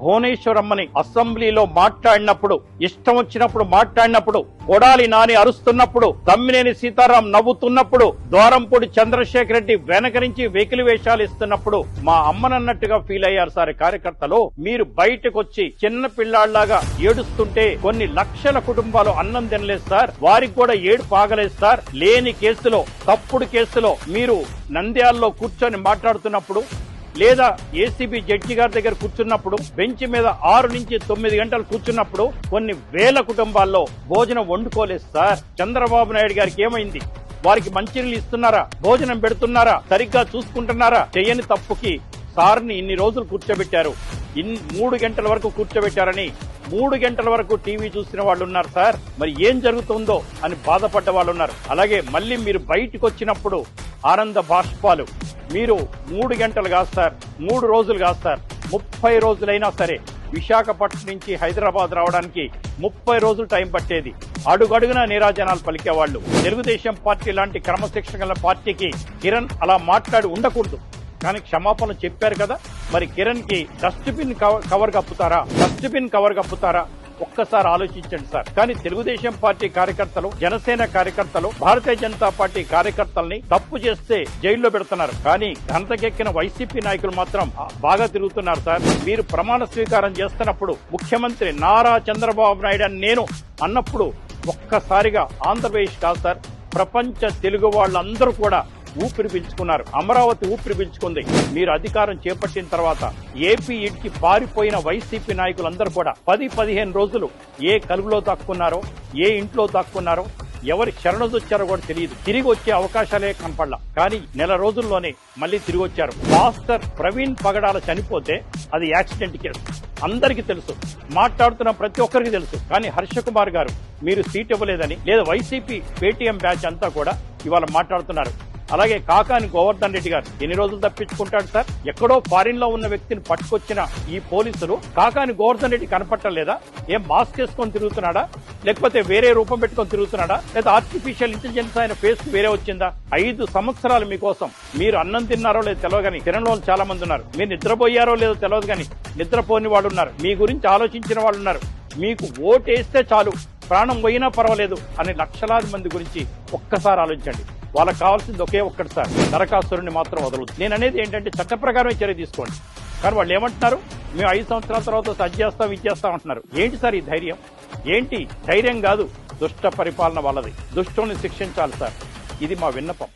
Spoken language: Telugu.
భువనేశ్వరమ్మని అసెంబ్లీలో మాట్లాడినప్పుడు, ఇష్టం వచ్చినప్పుడు మాట్లాడినప్పుడు, కొడాలి నాని అరుస్తున్నప్పుడు, తమ్మినేని సీతారాం నవ్వుతున్నప్పుడు, ద్వారంపూడి చంద్రశేఖర్ రెడ్డి వెనక నుంచి వెకిలి వేషాలు ఇస్తున్నప్పుడు మా అమ్మనన్నట్టుగా ఫీల్ అయ్యారు సార్ కార్యకర్తలు. మీరు బయటకు వచ్చి చిన్న పిల్లాళ్లాగా ఏడుస్తుంటే కొన్ని లక్షల కుటుంబాలు అన్నం తినలేదు సార్. వారికి కూడా ఏడుపు ఆగలేదు సార్. లేని కేసులో, తప్పుడు కేసులో మీరు నంద్యాలలో కూర్చొని మాట్లాడుతున్నప్పుడు, లేదా ఏసీబీ జడ్జి గారి దగ్గర కూర్చున్నప్పుడు, బెంచ్ మీద 6 నుంచి 9 గంటలు కూర్చున్నప్పుడు కొన్ని వేల కుటుంబాల్లో భోజనం వండుకోలేదు సార్. చంద్రబాబు నాయుడు గారికి ఏమైంది? వారికి మంచినీళ్ళు ఇస్తున్నారా? భోజనం పెడుతున్నారా? సరిగ్గా చూసుకుంటున్నారా? చేయని తప్పుకి సార్ని ఇన్ని రోజులు కూర్చోబెట్టారు. 3 గంటల వరకు కూర్చోబెట్టారని 3 గంటల వరకు టీవీ చూసిన వాళ్ళు ఉన్నారు సార్. మరి ఏం జరుగుతుందో అని బాధపడ్డ వాళ్ళు ఉన్నారు. అలాగే మళ్ళీ మీరు బయటకు వచ్చినప్పుడు ఆనంద బాష్పాలు. మీరు 3 గంటలు కాదు సార్, 3 రోజులు కాదు సార్, 30 రోజులైనా సరే విశాఖపట్నం నుంచి హైదరాబాద్ రావడానికి 30 రోజులు టైం పట్టేది. అడుగడుగునా నీరాజనాలు పలికేవాళ్లు. తెలుగుదేశం పార్టీ లాంటి క్రమశిక్షణ గల పార్టీకి కిరణ్ అలా మాట్లాడి ఉండకూడదు. కానీ క్షమాపణలు చెప్పారు కదా, మరి కిరణ్ కి డస్ట్బిన్ కవర్ కప్పుతారా? ఒక్కసారి ఆలోచించండి సార్. కానీ తెలుగుదేశం పార్టీ కార్యకర్తలు, జనసేన కార్యకర్తలు, భారతీయ జనతా పార్టీ కార్యకర్తల్ని తప్పు చేస్తే జైల్లో పెడుతున్నారు. కానీ ఘనతకెక్కిన వైసీపీ నాయకులు మాత్రం బాగా తిరుగుతున్నారు సార్. మీరు ప్రమాణ స్వీకారం చేస్తున్నప్పుడు ముఖ్యమంత్రి నారా చంద్రబాబు నాయుడు అని నేను అన్నప్పుడు ఒక్కసారిగా ఆంధ్రప్రదేశ్ కాదు సార్, ప్రపంచ తెలుగు వాళ్ళందరూ కూడా ఊపిరి పీల్చుకున్నారు. అమరావతి ఊపిరి పీల్చుకుంది. మీరు అధికారం చేపట్టిన తర్వాత ఏపీ ఇడికి పారిపోయిన వైసీపీ నాయకులందరూ కూడా 10-15 రోజులు ఏ కలుగులో దాక్కున్నారో, ఏ ఇంట్లో దాక్కున్నారో, ఎవరి శరణొచ్చారో కూడా తెలియదు. తిరిగి వచ్చే అవకాశాలే కనపడలా. కానీ నెల రోజుల్లోనే మళ్ళీ తిరిగి వచ్చారు. మాస్టర్ ప్రవీణ్ పగడాల చనిపోతే అది యాక్సిడెంట్ కేసు, అందరికీ తెలుసు, మాట్లాడుతున్న ప్రతి ఒక్కరికి తెలుసు. కానీ హర్ష కుమార్ గారు మీరు సీట్ ఇవ్వలేదని, లేదా వైసీపీ పేటీఎం బ్యాచ్ అంతా కూడా ఇవాళ మాట్లాడుతున్నారు. అలాగే కాకాని గోవర్ధన్ రెడ్డి గారు ఎన్ని రోజులు తప్పించుకుంటాడు సార్? ఎక్కడో ఫారిన్ లో ఉన్న వ్యక్తిని పట్టుకొచ్చిన ఈ పోలీసులు కాకాని గోవర్ధన్ రెడ్డి కనపట్టలేదా? ఏం మాస్క్ వేసుకొని తిరుగుతున్నాడా? లేకపోతే వేరే రూపం పెట్టుకొని తిరుగుతున్నాడా? లేదా ఆర్టిఫిషియల్ ఇంటెలిజెన్స్ ఆయన ఫేస్ వేరే వచ్చిందా? 5 సంవత్సరాలు మీకోసం మీరు అన్నం తిన్నారో లేదో తెలియదు కానీ కిరణ్ వాళ్ళు చాలా మంది ఉన్నారు. మీరు నిద్రపోయారో లేదో తెలియదు కానీ నిద్రపోని వాళ్ళు ఉన్నారు. మీ గురించి ఆలోచించిన వాళ్ళు ఉన్నారు. మీకు ఓటేస్తే చాలు, ప్రాణం పోయినా పర్వాలేదు అనే లక్షలాది మంది గురించి ఒక్కసారి ఆలోచించండి. వాళ్ళకి కావాల్సింది ఒకే ఒక్కటి సార్, నరకాసురుని మాత్రం వదలదు. నేను అనేది ఏంటంటే చట్ట ప్రకారమే చర్య తీసుకోండి. కానీ వాళ్ళు ఏమంటున్నారు? మేము 5 సంవత్సరాల తర్వాత అది చేస్తాం, ఇది చేస్తాం అంటున్నారు. ఏంటి సార్ ఈ ధైర్యం? ఏంటి ధైర్యం? కాదు, దుష్ట పరిపాలన వాళ్ళది. దుష్టుల్ని శిక్షించాలి సార్. ఇది మా విన్నపం.